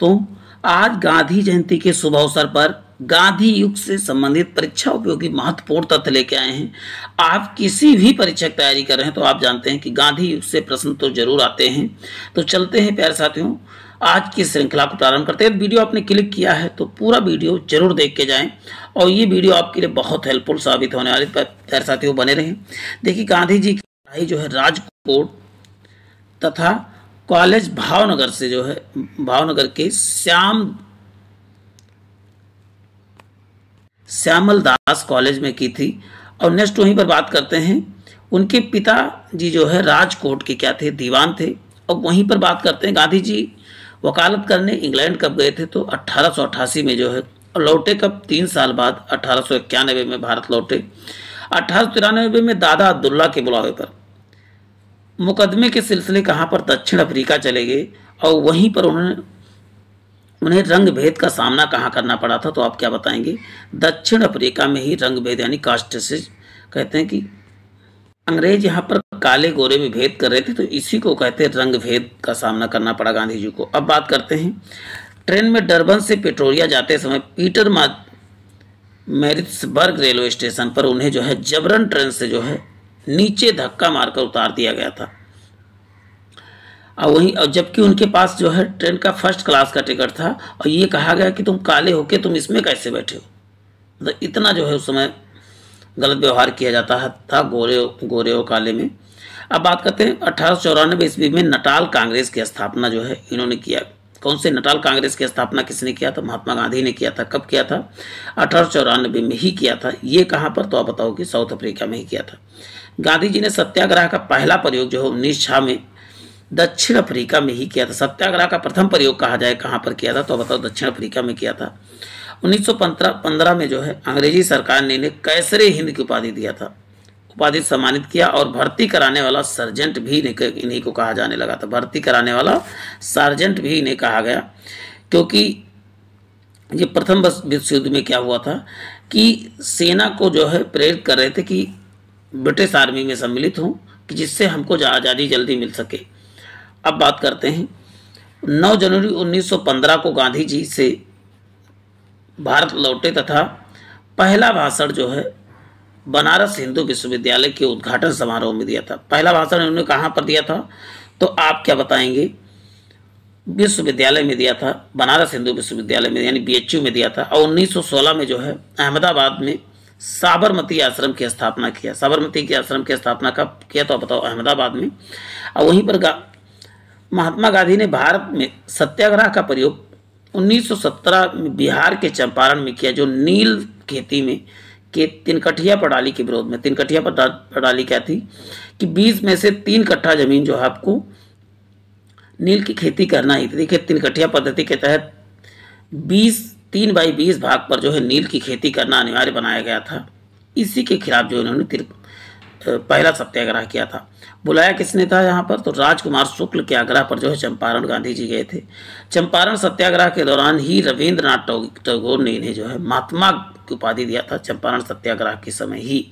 दोस्तों, आज गांधी जयंती के शुभ अवसर पर गांधी युग से संबंधित परीक्षा उपयोगी महत्वपूर्ण तथ्य लेके आए हैं। आप किसी भी परीक्षा की तैयारी कर रहे हैं तो आप जानते हैं कि गांधी युग से प्रश्न तो जरूर आते हैं। तो चलते हैं प्यारे साथियों, आज की श्रृंखला को प्रारंभ करते हैं। वीडियो आपने क्लिक किया है तो पूरा वीडियो जरूर देख के जाएं और ये वीडियो आपके लिए बहुत हेल्पफुल साबित होने वाली। प्यारे साथियों बने रहें। देखिए, गांधी जी की पढ़ाई जो है राजकोट तथा कॉलेज भावनगर से जो है भावनगर के श्यामल दास कॉलेज में की थी। और नेक्स्ट वहीं पर बात करते हैं, उनके पिता जी जो है राजकोट के क्या थे, दीवान थे। और वहीं पर बात करते हैं गांधी जी वकालत करने इंग्लैंड कब गए थे, तो 1888 में जो है, और लौटे कब, 3 साल बाद 1891 में भारत लौटे। 1893 में दादा अब्दुल्ला के बुलावे पर मुकदमे के सिलसिले कहाँ पर, दक्षिण अफ्रीका चले गए। और वहीं पर उन्हें रंग भेद का सामना कहाँ करना पड़ा था, तो आप क्या बताएंगे, दक्षिण अफ्रीका में ही रंग भेद यानी कास्ट से कहते हैं कि अंग्रेज यहाँ पर काले गोरे में भेद कर रहे थे, तो इसी को कहते हैं रंग भेद का सामना करना पड़ा गांधी जी को। अब बात करते हैं, ट्रेन में डरबन से प्रिटोरिया जाते समय पीटर मैरिट्सबर्ग रेलवे स्टेशन पर उन्हें जो है जबरन ट्रेन से जो है नीचे धक्का मारकर उतार दिया गया था। और वहीं, और जबकि उनके पास जो है ट्रेन का फर्स्ट क्लास का टिकट था और ये कहा गया कि तुम काले होके तुम इसमें कैसे बैठे हो। मतलब इतना जो है उस समय गलत व्यवहार किया जाता था गोरे और काले में। अब बात करते हैं 1894 ईस्वी में नटाल कांग्रेस की स्थापना जो है इन्होंने किया। कौन से नटाल कांग्रेस की स्थापना किसने किया था, महात्मा गांधी ने किया था। कब किया था, 1894 में ही किया था। ये कहाँ पर, तो आप बताओ कि साउथ अफ्रीका में ही किया था। गांधी जी ने सत्याग्रह का पहला प्रयोग जो है 1906 में दक्षिण अफ्रीका में ही किया था। सत्याग्रह का प्रथम प्रयोग कहा जाए कहाँ पर किया था, तो बताओ दक्षिण अफ्रीका में किया था। 1915 में जो है अंग्रेजी सरकार ने इन्हें कैसरे हिंद की उपाधि दिया था, उपाधि सम्मानित किया। और भर्ती कराने वाला सर्जेंट भी इन्हीं को कहा जाने लगा था। भर्ती कराने वाला सार्जेंट भी इन्हें कहा गया, क्योंकि ये प्रथम विश्व युद्ध में क्या हुआ था कि सेना को जो है प्रेरित कर रहे थे कि ब्रिटिश आर्मी में सम्मिलित हों, कि जिससे हमको आज़ादी जल्दी मिल सके। अब बात करते हैं, 9 जनवरी 1915 को गांधी जी से भारत लौटे तथा पहला भाषण जो है बनारस हिंदू विश्वविद्यालय के उद्घाटन समारोह में दिया था। पहला भाषण उन्होंने कहाँ पर दिया था, तो आप क्या बताएंगे, विश्वविद्यालय में दिया था, बनारस हिंदू विश्वविद्यालय में यानी BHU में दिया था। और 1916 में जो है अहमदाबाद में साबरमती आश्रम की स्थापना किया। साबरमती के आश्रम की स्थापना कब किया, तो बताओ अहमदाबाद में। और वहीं पर महात्मा गांधी ने भारत में सत्याग्रह का प्रयोग 1917 में बिहार के चंपारण में किया, जो नील खेती में के तिनकठिया प्रणाली के विरोध में। तिनकठिया प्रणाली क्या थी कि 20 में से 3 कट्ठा जमीन जो है आपको नील की खेती करना ही थी। देखिए, तिनकठिया पद्धति के तहत 3 बाई 20 भाग पर जो है नील की खेती करना अनिवार्य बनाया गया था। इसी के खिलाफ जो इन्होंने पहला सत्याग्रह किया था। बुलाया किसने था यहाँ पर, तो राजकुमार शुक्ल के आग्रह पर जो है चंपारण गांधी जी गए थे। चंपारण सत्याग्रह के दौरान ही रविंद्रनाथ टैगोर ने इन्हें जो है महात्मा की उपाधि दिया था, चंपारण सत्याग्रह के समय ही।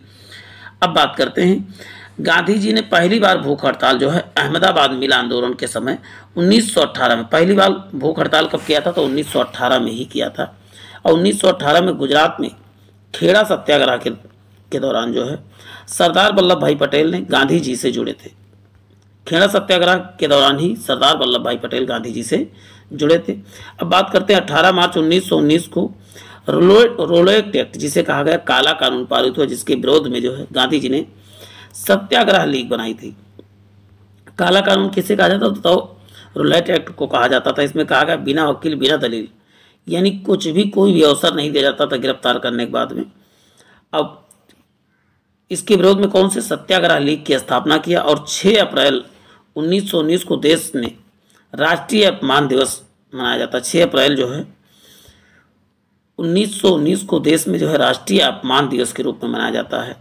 अब बात करते हैं, गांधी जी ने पहली बार भूख हड़ताल जो है अहमदाबाद मिल आंदोलन के समय 1918 में, पहली बार भूख हड़ताल कब किया था, तो 1918 में ही किया था। और 1918 में गुजरात में खेड़ा सत्याग्रह के दौरान जो है सरदार वल्लभ भाई पटेल ने गांधी जी से जुड़े थे। खेड़ा सत्याग्रह के दौरान ही सरदार वल्लभ भाई पटेल गांधी जी से जुड़े थे। अब बात करते हैं 18 मार्च 1919 को रोलेट एक्ट, जिसे कहा गया काला कानून, पारित हुआ, जिसके विरोध में जो है गांधी जी ने सत्याग्रह लीग बनाई थी। काला कानून किसे कहा जाता, तो रोलेट एक्ट को कहा जाता था। इसमें कहा गया बिना वकील बिना दलील, यानी कुछ भी कोई भी अवसर नहीं दिया जाता था गिरफ्तार करने के बाद में। अब इसके विरोध में कौन से सत्याग्रह लीग की स्थापना किया। और 6 अप्रैल 1919 को देश ने राष्ट्रीय अपमान दिवस मनाया जाता है। 6 अप्रैल जो है 1919 को देश में जो है राष्ट्रीय अपमान दिवस के रूप में मनाया जाता है।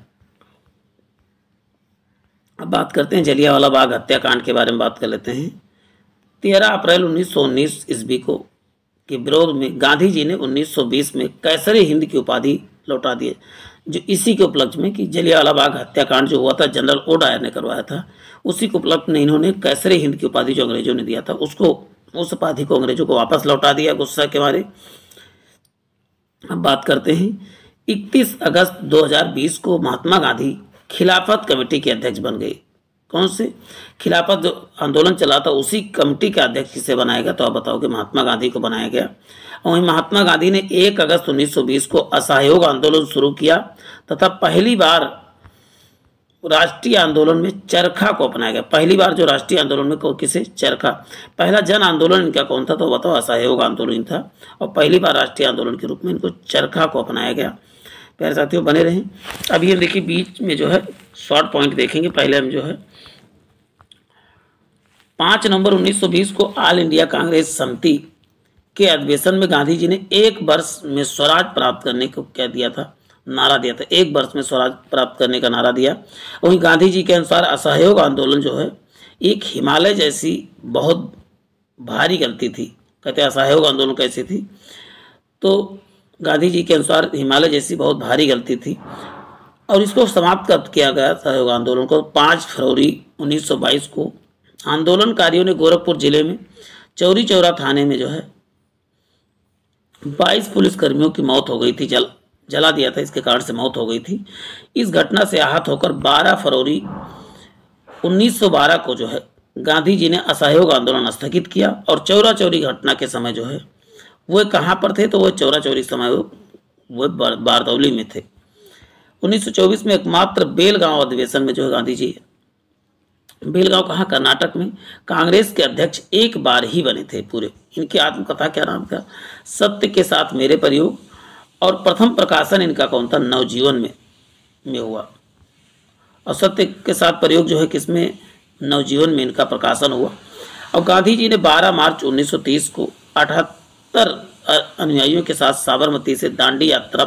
अब बात करते हैं जलियांवाला बाग हत्याकांड के बारे में बात कर लेते हैं। 13 अप्रैल 1919 ईस्वी को के विरोध में गांधी जी ने 1920 में कैसरे हिंद की उपाधि लौटा दी, जो इसी के उपलक्ष्य में कि जलियांवाला बाग हत्याकांड जो हुआ था जनरल ओ डायर ने करवाया था, उसी के उपलक्ष्य में इन्होंने कैसरे हिंद की उपाधि जो अंग्रेजों ने दिया था उसको उस उपाधि को अंग्रेजों को वापस लौटा दिया गुस्सा के मारे। अब बात करते हैं 31 अगस्त 2020 को महात्मा गांधी खिलाफत कमेटी के अध्यक्ष बन गए। कौन से खिलाफत जो आंदोलन चला था उसी कमेटी का अध्यक्ष किसे बनाया गया? तो आप बताओगे महात्मा गांधी को बनाया गया। और वहीं महात्मा गांधी ने 1 अगस्त 1920 को असहयोग आंदोलन शुरू किया तथा पहली बार राष्ट्रीय आंदोलन में चरखा को अपनाया गया। पहली बार जो राष्ट्रीय आंदोलन में किसे? चरखा। पहला जन आंदोलन इनका कौन था? तो बताओ असहयोग आंदोलन था। और पहली बार राष्ट्रीय आंदोलन के रूप में इनको चरखा को अपनाया गया। प्यारे साथियों बने रहें। अभी हम देखिए बीच में जो है शॉर्ट पॉइंट देखेंगे। पहले हम जो है 5 नवंबर 1920 को ऑल इंडिया कांग्रेस समिति के अधिवेशन में गांधी जी ने 1 वर्ष में स्वराज प्राप्त करने को क्या दिया था? नारा दिया था। 1 वर्ष में स्वराज प्राप्त करने का नारा दिया। वहीं गांधी जी के अनुसार असहयोग आंदोलन जो है एक हिमालय जैसी बहुत भारी गलती थी। कहते हैं असहयोग आंदोलन कैसी थी? तो गांधी जी के अनुसार हिमालय जैसी बहुत भारी गलती थी और इसको समाप्त कब किया गया असहयोग आंदोलन को? 5 फरवरी 1922 को आंदोलनकारियों ने गोरखपुर जिले में चौरी चौरा थाने में जो है 22 पुलिसकर्मियों की मौत हो गई थी। जला दिया था, इसके कारण से मौत हो गई थी। इस घटना से आहत होकर 12 फरवरी 1912 को जो है गांधी जी ने असहयोग आंदोलन स्थगित किया और चौरा चौरी घटना के समय जो है वो कहाँ पर थे? तो वो चौरा चौरी समय वो बारदौली में थे। 1924 में एकमात्र बेलगांव अधिवेशन में जो है गांधी जी, बेलगांव कहाँ? कर्नाटक में, कांग्रेस के अध्यक्ष एक बार ही बने थे पूरे। इनकी आत्मकथा क्या नाम था? सत्य के साथ मेरे प्रयोग। और प्रथम प्रकाशन इनका कौन था? नवजीवन में हुआ। और सत्य के साथ प्रयोग जो है किसमें? नवजीवन में इनका प्रकाशन हुआ। और गांधी जी ने 12 मार्च 1930 को 78 अनुयायियों के साथ साबरमती से दांडी यात्रा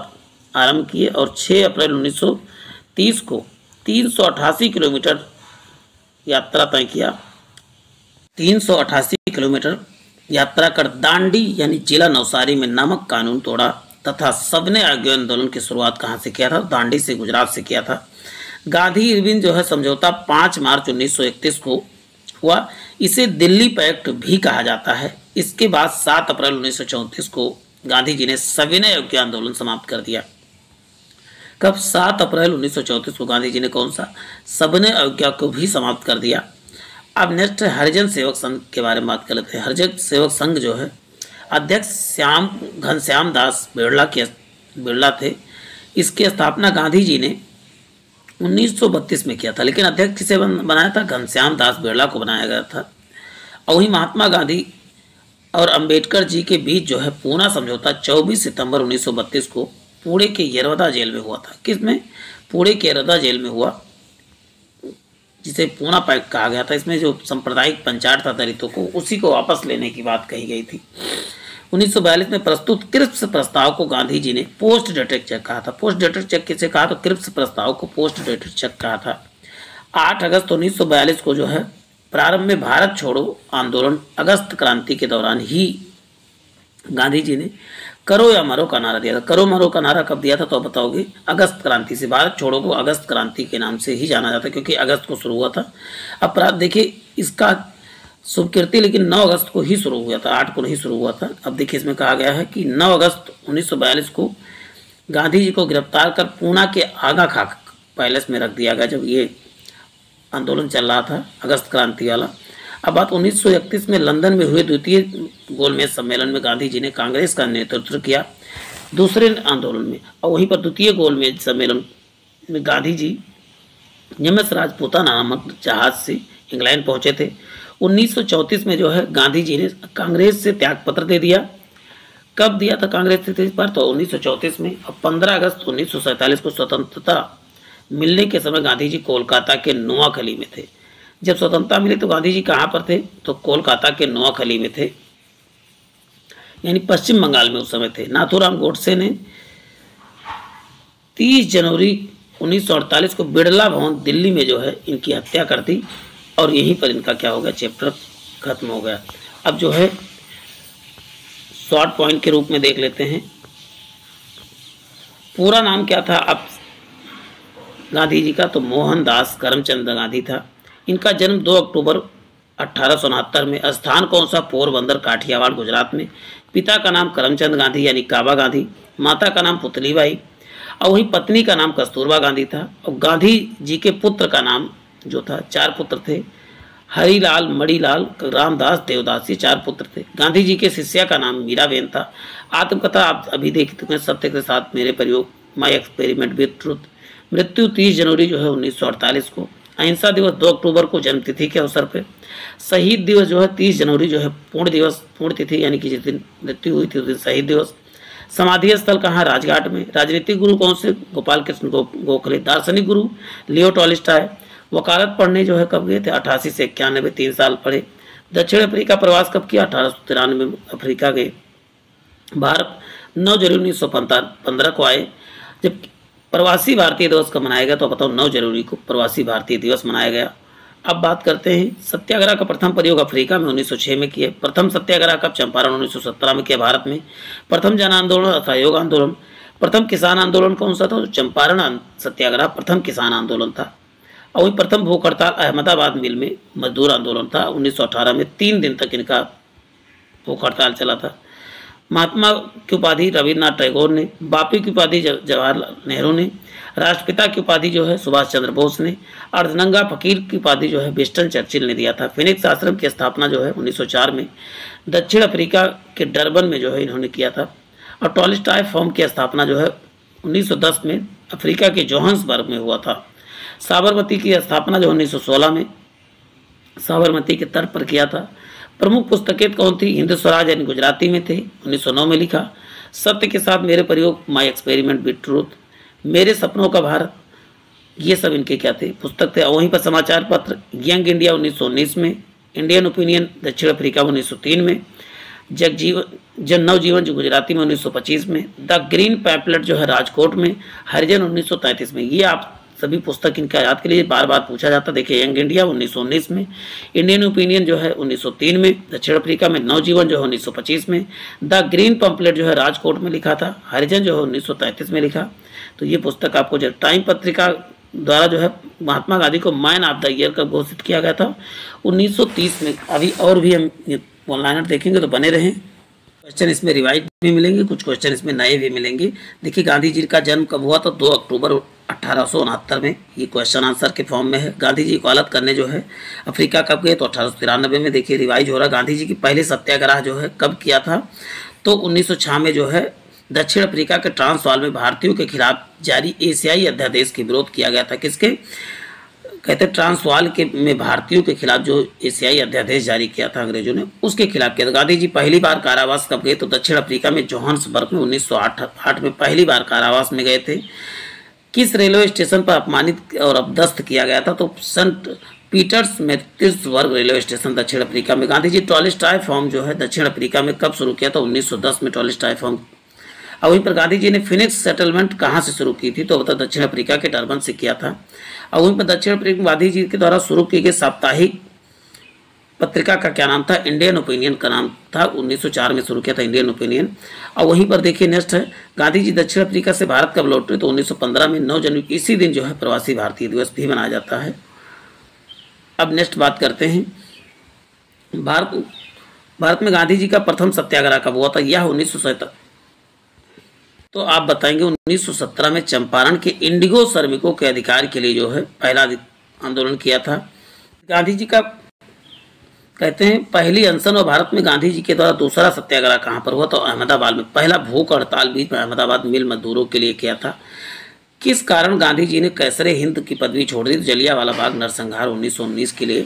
आरंभ किए और 6 अप्रैल 1930 को 388 किलोमीटर यात्रा तय किया। 388 किलोमीटर यात्रा कर दांडी यानी जिला नवसारी में नमक कानून तोड़ा तथा सबने आज्ञा आंदोलन की शुरुआत कहाँ से किया था? दांडी से, गुजरात से किया था। गांधी इरविन जो है समझौता 5 मार्च 1931 को हुआ। इसे दिल्ली पैक्ट भी कहा जाता है। इसके बाद 7 अप्रैल 1934 को गांधी जी ने सविनय अवज्ञा आंदोलन समाप्त कर दिया। कब? 7 अप्रैल 1934 को गांधी जी ने कौन सा? सविनय अवज्ञा को भी समाप्त कर दिया। अब नेक्स्ट हरिजन सेवक संघ के बारे में बात कर लेते हैं। हरिजन सेवक संघ जो है अध्यक्ष घनश्याम दास बिरला थे। इसकी स्थापना गांधी जी ने 1932 में किया था, लेकिन अध्यक्ष किसे बनाया था? घनश्याम दास बिरला को बनाया गया था। और वहीं महात्मा गांधी और अंबेडकर जी के बीच जो है पूना समझौता 24 सितंबर 1932 को पुणे के यरवदा जेल में हुआ था। किसमें? पुणे के यरवदा जेल में हुआ, जिसे पूना पैक्ट कहा गया था। इसमें जो सांप्रदायिक पंचायत था दलितों को, उसी को वापस लेने की बात कही गई थी। 1942 में प्रस्तुत क्रिप्स प्रस्ताव को गांधी जी ने पोस्ट डेटेड चेक कहा था। पोस्ट डेटेड चेक किसे कहा? तो क्रिप्स प्रस्ताव को पोस्ट डेटेड चेक कहा था। 8 अगस्त 1942 को जो है प्रारंभ में भारत छोड़ो आंदोलन, अगस्त क्रांति के दौरान ही गांधी जी ने करो या मरो का नारा दिया था। करो मरो का नारा कब दिया था? तो बताओगे अगस्त क्रांति से। भारत छोड़ो को अगस्त क्रांति के नाम से ही जाना जाता है क्योंकि अगस्त को शुरू हुआ था। अपराध देखिए इसका शुभकीर्ति लेकिन 9 अगस्त को ही शुरू हुआ था, 8 को नहीं शुरू हुआ था। अब देखिए इसमें कहा गया है कि 9 अगस्त 1942 को गांधी जी को गिरफ्तार कर पूना के आगा खाक पैलेस में रख दिया गया जब ये आंदोलन चल रहा था अगस्त क्रांति वाला। अब बात 1931 में लंदन में हुए द्वितीय गोलमेज सम्मेलन में गांधी जी ने कांग्रेस का नेतृत्व किया दूसरे आंदोलन में। और वहीं पर द्वितीय गोलमेज सम्मेलन में गांधी जी एमएस राजपूता नामक जहाज से इंग्लैंड पहुंचे थे। 1934 में जो है गांधी जी ने कांग्रेस से त्यागपत्र दे दिया। कब दिया था कांग्रेस से पर? तो 1934 में। अब 15 अगस्त 1947 को स्वतंत्रता मिलने के समय गांधी जी कोलकाता के नोआखली में थे। जब स्वतंत्रता मिली तो गांधी जी कहाँ पर थे? तो कोलकाता के नोआखली में थे, यानी पश्चिम बंगाल में उस समय थे। नाथूराम गोडसे ने 30 जनवरी 1948 को बिड़ला भवन दिल्ली में जो है इनकी हत्या कर दी और यहीं पर इनका क्या हो गया? चैप्टर खत्म हो गया। अब जो है शॉर्ट पॉइंट के रूप में देख लेते हैं। पूरा नाम क्या था अब गांधी जी का? तो मोहनदास करमचंद गांधी था। इनका जन्म 2 अक्टूबर 1869 में। स्थान कौन सा? पोरबंदर, काठियावाड़, गुजरात में। पिता का नाम करमचंद गांधी यानी काबा गांधी, माता का नाम पुतलीबाई और वही पत्नी का नाम कस्तूरबा गांधी था। और गांधी जी के पुत्र का नाम जो था, 4 पुत्र थे, हरिलाल, मणिलाल, रामदास, देवदास, ये 4 पुत्र थे। गांधी जी के शिष्या का नाम मीराबेन था। आत्मकथा आप अभी देख चुके हैं, सत्य के साथ मेरे प्रयोग, माई एक्सपेरिमेंट विद ट्रुथ। मृत्यु 30 जनवरी जो है 1948 को। अहिंसा दिवस 2 अक्टूबर को जन्मतिथि के अवसर पे। शहीद दिवस जो है 30 जनवरी जो है पूर्ण दिवस, पूर्ण तिथि यानी कि जिस दिन मृत्यु हुई थी उस दिन शहीद दिवस। समाधि स्थल कहाँ? राजघाट में। राजनीतिक गुरु कौन से? गोपाल कृष्ण गोखले। दार्शनिक गुरु लियो टॉल्स्टॉय। वकालत पढ़ने जो है कब गए थे? 88 से 91, 3 साल पढ़े। दक्षिण अफ्रीका प्रवास कब किया? 1893 में अफ्रीका गए। भारत 9 जनवरी 1915 को आए। जब प्रवासी भारतीय दिवस कब मनाया गया? तो बताओ 9 जनवरी को प्रवासी भारतीय दिवस मनाया गया। अब बात करते हैं सत्याग्रह का प्रथम प्रयोग अफ्रीका में 1906 में किया। प्रथम सत्याग्रह कब? चंपारण 1917 में किया भारत में। प्रथम जन आंदोलन, असहयोग आंदोलन। प्रथम किसान आंदोलन कौन सा था? तो चंपारण सत्याग्रह प्रथम किसान आंदोलन था। और वही प्रथम भूख हड़ताल अहमदाबाद मिल में मजदूर आंदोलन था 1918 में। 3 दिन तक इनका भूख हड़ताल चला था। महात्मा की उपाधि रविन्द्रनाथ टैगोर ने। बापू की उपाधि जवाहरलाल नेहरू ने। राष्ट्रपिता की उपाधि जो है सुभाष चंद्र बोस ने। अर्धनंगा फकीर की उपाधि जो है विंस्टन चर्चिल ने दिया था। फिनिक्स आश्रम की स्थापना जो है 1904 में दक्षिण अफ्रीका के डरबन में जो है इन्होंने किया था। और टॉल्स्टॉय फर्म की स्थापना जो है 1910 में अफ्रीका के जोहान्सबर्ग में हुआ था। साबरमती की स्थापना जो 1916 में साबरमती के तट पर किया था। प्रमुख पुस्तकें कौन थी? हिंद स्वराज यानी गुजराती में थे, 1909 में लिखा। सत्य के साथ मेरे प्रयोग, माई एक्सपेरिमेंट विद ट्रूथ, मेरे सपनों का भारत, ये सब इनके क्या थे? पुस्तक थे। वहीं पर समाचार पत्र यंग इंडिया 1919 में। इंडियन ओपिनियन दक्षिण अफ्रीका 1903 में। जन नवजीवन जो गुजराती में 1925 में। द ग्रीन पैम्पलेट जो है राजकोट में। हरिजन 1933 में। ये आप सभी पुस्तक इनका याद के लिए बार बार पूछा जाता। देखिए यंग इंडिया 1919 में। इंडियन ओपिनियन जो है 1903 में। दक्षिण अफ्रीका में नवजीवन जो है 1925 में। द ग्रीन पैम्पलेट जो है राजकोट में लिखा था। हरिजन जो है 1933 में लिखा। तो ये पुस्तक आपको जो टाइम पत्रिका द्वारा जो है महात्मा गांधी को मैन ऑफ द ईयर का घोषित किया गया था 1930 में। अभी और भी हम ऑनलाइन देखेंगे तो बने रहें। क्वेश्चन इसमें रिवाइज भी मिलेंगे, कुछ क्वेश्चन इसमें नए भी मिलेंगे। देखिए गांधी जी का जन्म कब हुआ? तो 2 अक्टूबर 1869 में। ये क्वेश्चन आंसर के फॉर्म में है। गांधी जी वकालत करने जो है अफ्रीका कब गए? तो 1893 में। देखिए रिवाइज हो रहा। गांधी जी की पहले सत्याग्रह जो है कब किया था? तो 1906 में जो है दक्षिण अफ्रीका के ट्रांसवाल में भारतीयों के खिलाफ जारी एशियाई अध्यादेश के विरोध किया गया था। किसके? कहते ट्रांसवाल के में भारतीयों के खिलाफ जो एशियाई अध्यादेश जारी किया था अंग्रेजों ने, उसके खिलाफ किया था। गांधी जी पहली बार कारावास कब गए? तो दक्षिण अफ्रीका में जोहान्सबर्ग में 1908 में पहली बार कारावास में गए थे। किस रेलवे स्टेशन पर अपमानित और अपदस्थ किया गया था? तो सेंट पीटर्स मेथिसबर्ग रेलवे स्टेशन दक्षिण अफ्रीका में। गांधी जी टॉल्स्टॉय फॉर्म जो है दक्षिण अफ्रीका में कब शुरू किया था? 1910 में टॉल्स्टॉय फॉर्म। और वहीं पर गांधी जी ने फिनिक्स सेटलमेंट कहाँ से शुरू की थी? तो बता दक्षिण अफ्रीका के डरबन से किया था। और वहीं पर दक्षिण अफ्रीका गांधी जी के द्वारा शुरू की गई साप्ताहिक पत्रिका का क्या नाम था? इंडियन ओपिनियन का नाम था। 1904 में शुरू किया था इंडियन ओपिनियन। और वहीं पर देखिए नेक्स्ट है गांधी जी दक्षिण अफ्रीका से भारत कब लौटे? तो 1915 में 9 जनवरी। इसी दिन जो है प्रवासी भारतीय दिवस भी मनाया जाता है। अब नेक्स्ट बात करते हैं भारत में गांधी जी का प्रथम सत्याग्रह कब हुआ था? यह 1917। तो आप बताएंगे 1917 में चंपारण के इंडिगो श्रमिकों के अधिकार के लिए जो है पहला आंदोलन किया था। गांधी जी का कहते हैं पहली अनशन और भारत में गांधी जी के द्वारा दूसरा सत्याग्रह कहाँ पर हुआ? तो अहमदाबाद में। पहला भूख हड़ताल भी अहमदाबाद मिल मजदूरों के लिए किया था। किस कारण गांधी जी ने कैसरे हिंद की पदवी छोड़ दी? जलियांवाला बाग नरसंहार 1919 के लिए।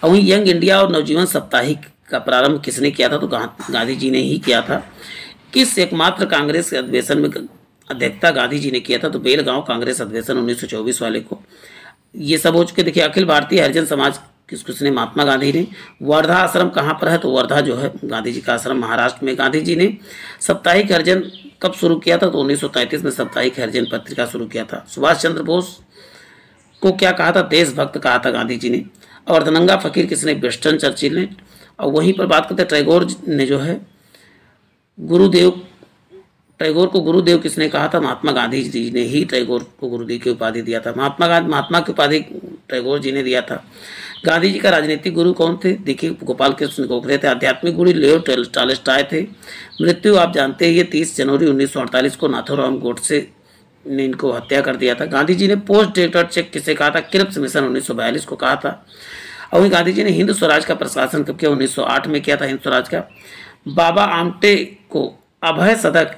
और वहीं यंग इंडिया और नवजीवन साप्ताहिक का प्रारंभ किसने किया था? तो गांधी जी ने ही किया था। किस एकमात्र कांग्रेस के अधिवेशन में अध्यक्षता गांधी जी ने किया था? तो बेलगांव कांग्रेस अधिवेशन 1924 वाले को। ये सब हो चुके। देखिए अखिल भारतीय हरिजन समाज किसने? महात्मा गांधी ने। वर्धा आश्रम कहाँ पर है? तो वर्धा जो है गांधी जी का आश्रम महाराष्ट्र में। गांधी जी ने साप्ताहिक हरिजन कब शुरू किया था? तो 1933 में साप्ताहिक हरिजन पत्रिका शुरू किया था। सुभाष चंद्र बोस को क्या कहा था? देशभक्त कहा था गांधी जी ने। और अर्धनंगा फकीर किसने? विंस्टन चर्चिल ने। और वहीं पर बात करते हैं टैगोर ने जो है टैगोर को गुरुदेव किसने कहा था? महात्मा गांधी जी ने ही टैगोर को गुरुदेव की उपाधि दिया था। महात्मा की उपाधि टैगोर जी ने दिया था। गांधी जी का राजनीतिक गुरु कौन थे? देखिए, गोपाल कृष्ण गोखले थे। आध्यात्मिक गुरु लियो टॉलस्टॉय थे। मृत्यु आप जानते हैं, ये 30 जनवरी 1948 को नाथूराम गोडसे ने इनको हत्या कर दिया था। गांधी जी ने पोस्ट डेटेड चेक किसे कहा था? क्रिप्स मिशन 1942 को कहा था। और वहीं गांधी जी ने हिंद स्वराज का प्रशासन कब किया? 1908 में किया था हिंद स्वराज का। बाबा आमटे को अभय सदक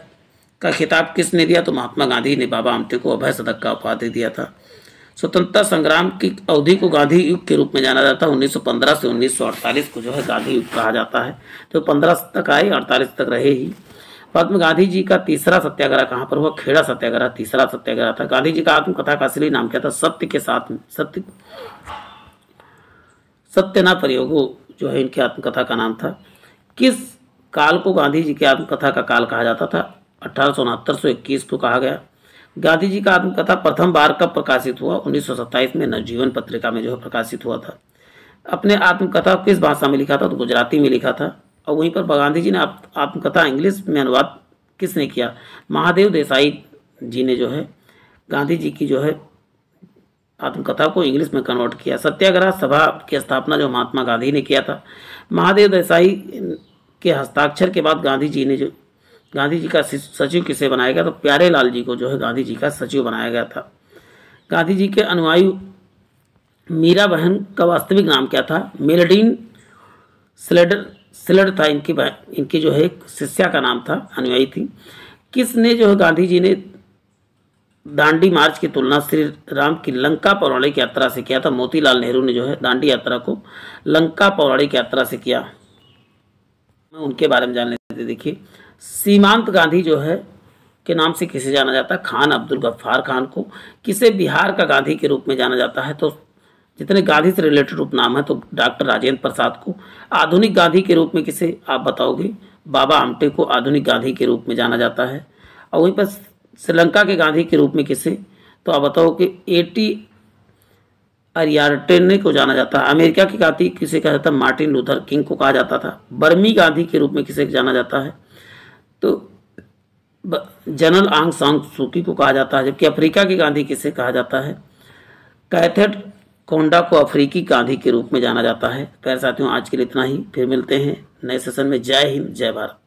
का खिताब किसने दिया? तो महात्मा गांधी ने बाबा आमटे को अभय सदक का उपाधि दिया था। स्वतंत्रता संग्राम की अवधि को गांधी युग के रूप में जाना जाता है। 1915 से 1948 को जो है गांधी युग कहा जाता है। तो 15 तक आए, 48 तक रहे ही। बाद में गांधी जी का तीसरा सत्याग्रह कहाँ पर हुआ? खेड़ा सत्याग्रह तीसरा सत्याग्रह था। गांधी जी का आत्मकथा का असली नाम क्या था? सत्य के साथ में सत्य ना प्रयोगो जो है इनकी आत्मकथा का नाम था। किस काल को गांधी जी की आत्मकथा का काल कहा जाता था? 1869 से 21 को कहा गया। गांधी जी का आत्मकथा प्रथम बार कब प्रकाशित हुआ? 1927 में नवजीवन पत्रिका में जो है प्रकाशित हुआ था। अपने आत्मकथा किस भाषा में लिखा था? तो गुजराती में लिखा था। और वहीं पर गांधी जी ने आत्मकथा इंग्लिश में अनुवाद किसने किया? महादेव देसाई जी ने जो है गांधी जी की जो है आत्मकथा को इंग्लिश में कन्वर्ट किया। सत्याग्रह सभा की स्थापना जो महात्मा गांधी ने किया था। महादेव देसाई के हस्ताक्षर के बाद गांधी जी का सचिव किसे बनाया गया? तो प्यारे लाल जी को जो है गांधी जी का सचिव बनाया गया था। गांधी जी के अनुयायी मीरा बहन का वास्तविक नाम क्या था? मेलडीन स्लेडर था इनकी जो है शिष्या का नाम था, अनुयायी थी। किसने जो है गांधी जी ने दांडी मार्च की तुलना श्री राम की लंका पौराणिक यात्रा से किया था? मोतीलाल नेहरू ने जो है दांडी यात्रा को लंका पौराणिक यात्रा से किया। उनके बारे में जान लेते। देखिए, सीमांत गांधी जो है के नाम से किसे जाना जाता है? खान अब्दुल गफ्फार खान को। किसे बिहार का गांधी के रूप में जाना जाता है? तो जितने गांधी से रिलेटेड उपनाम है तो डॉक्टर राजेंद्र प्रसाद को। आधुनिक गांधी के रूप में किसे आप बताओगे? बाबा आमटे को आधुनिक गांधी के रूप में जाना जाता है। और वहीं पर श्रीलंका के गांधी के रूप में किसे? तो आप बताओ कि एटी अरियार्टेने को जाना जाता है। अमेरिका के गांधी किसे कहा जाता है? मार्टिन लूथर किंग को कहा जाता था। बर्मी गांधी के रूप में किसे जाना जाता है? तो जनरल आंग सांग सूकी को कहा जाता है। जबकि अफ्रीका के गांधी किसे कहा जाता है? कैथेड कोंडा को अफ्रीकी गांधी के रूप में जाना जाता है। खैर साथियों, आज के लिए इतना ही। फिर मिलते हैं नए सेशन में। जय हिंद, जय भारत।